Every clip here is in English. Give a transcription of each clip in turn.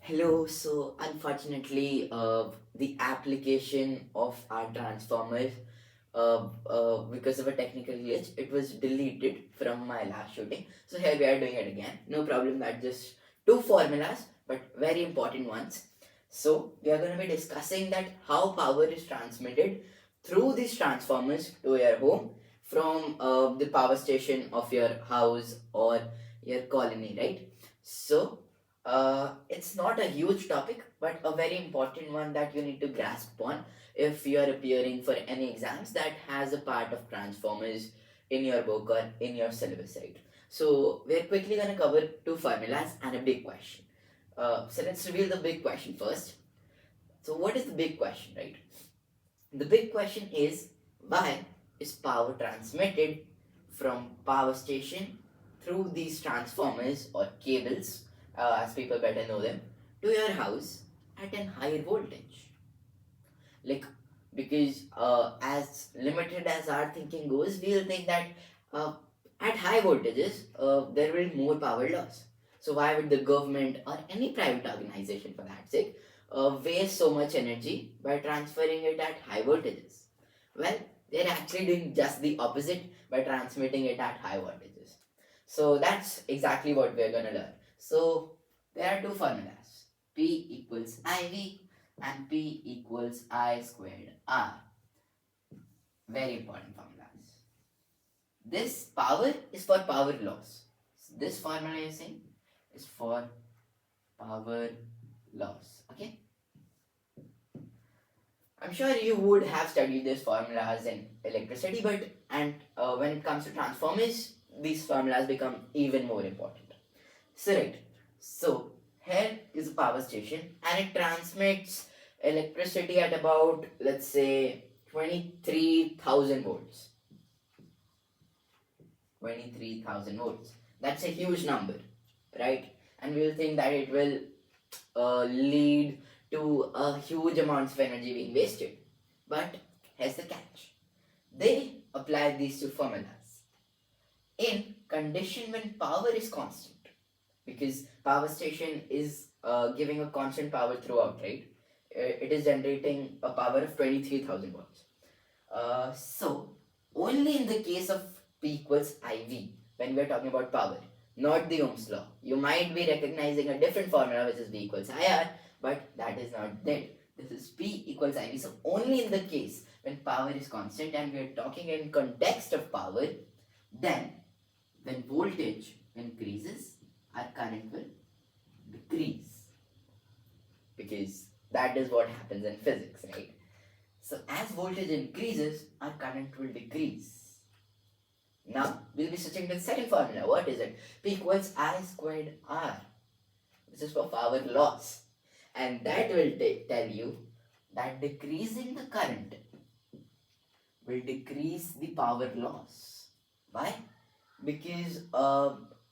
Hello, so unfortunately, the application of our transformer, because of a technical glitch, it was deleted from my last shooting. So here we are doing it again. No problem, that just two formulas, but very important ones. So we are going to be discussing that how power is transmitted through these transformers to your home from the power station of your house or your colony, right? So it's not a huge topic, but a very important one that you need to grasp on if you are appearing for any exams that has a part of transformers in your book or in your syllabus, right? So we're quickly going to cover two formulas and a big question. So let's reveal the big question first. So what is the big question, right? The big question is, why is power transmitted from power station through these transformers or cables, as people better know them, to your house at a higher voltage? Like, because as limited as our thinking goes, we'll think that uh, at high voltages there will be more power loss. So why would the government or any private organization, for that sake, waste so much energy by transferring it at high voltages? Well, they're actually doing just the opposite by transmitting it at high voltages. So that's exactly what we're gonna learn. So there are two formulas: P equals IV and P equals I squared R. Very important formulas. This power is for power loss. This formula is saying is for power loss. Okay. I'm sure you would have studied these formulas in electricity, but when it comes to transformers, these formulas become even more important. So right. So here is a power station and it transmits electricity at about, let's say, 23,000 volts. 23,000 volts. That's a huge number, right? And we'll think that it will lead to a huge amounts of energy being wasted. But here's the catch. They apply these two formulas in condition when power is constant, because power station is giving a constant power throughout, right? It is generating a power of 23,000 watts. So only in the case of P equals IV, when we are talking about power, not the Ohm's law. You might be recognizing a different formula which is V equals IR, but that is not it. This is P equals IV. So only in the case when power is constant and we are talking in context of power, then when voltage increases, our current will decrease, because that is what happens in physics, right? So as voltage increases, our current will decrease. Now we'll be switching to the second formula. What is it? P equals I squared R. This is for power loss. And that will tell you that decreasing the current will decrease the power loss. Why? Because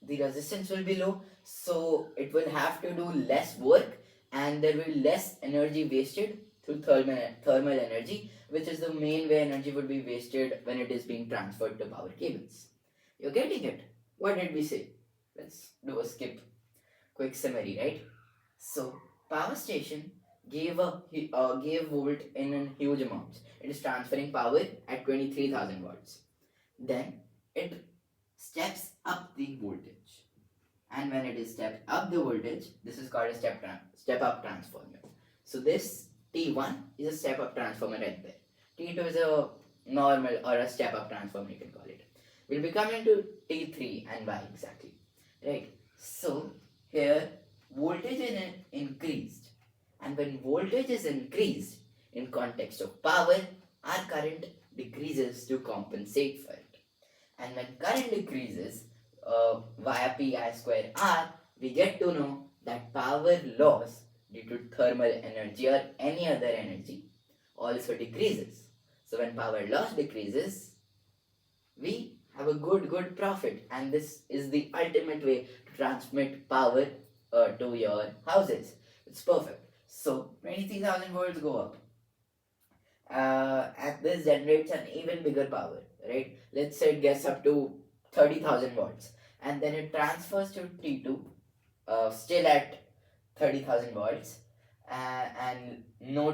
the resistance will be low, so it will have to do less work and there will be less energy wasted through thermal energy, which is the main way energy would be wasted when it is being transferred to power cables. You're getting it? What did we say? Let's do a quick summary, right? So power station gave volt in a huge amounts. It is transferring power at 23,000 watts. Then it steps up the voltage, and when it is stepped up the voltage, this is called a step up transformer. So this T1 is a step up transformer right there. T2 is a normal or a step up transformer, you can call it. We'll be coming to T3 and why exactly, right? So here voltage is increased, and when voltage is increased in context of power, our current decreases to compensate for it. And when current decreases via Pi square R, we get to know that power loss due to thermal energy or any other energy also decreases. So when power loss decreases, we have a good profit, and this is the ultimate way to transmit power to your houses. It's perfect. So 23,000 volts go up. And this generates an even bigger power, right? Let's say it gets up to 30,000 watts, and then it transfers to T2, still at 30,000 volts, and no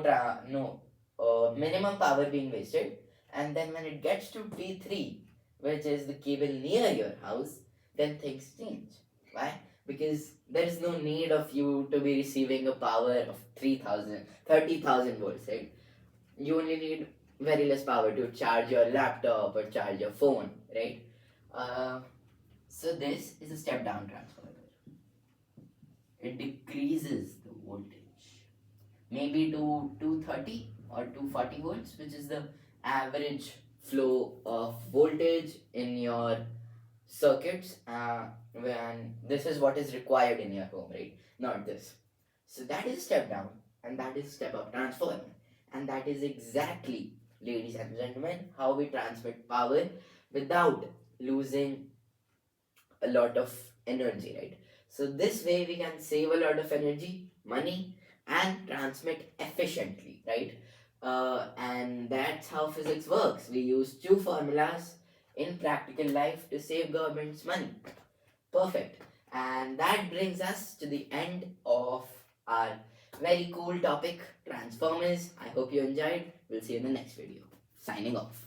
minimum power being wasted. And then when it gets to T3, which is the cable near your house, then things change. Why? Because there is no need of you to be receiving a power of 30,000 volts, right? You only need very less power to charge your laptop or charge your phone, right? Uh, so this is a step down transformer. It decreases the voltage, maybe to 230 or 240 volts, which is the average flow of voltage in your circuits, when this is what is required in your home, right? Not this. So that is step down, and that is step up transformer, and that is exactly, ladies and gentlemen, how we transmit power without losing a lot of energy, right? So this way we can save a lot of energy, money, and transmit efficiently, right? And that's how physics works. We use two formulas in practical life to save government's money. Perfect. And that brings us to the end of our very cool topic, transformers. I hope you enjoyed. We'll see you in the next video. Signing off.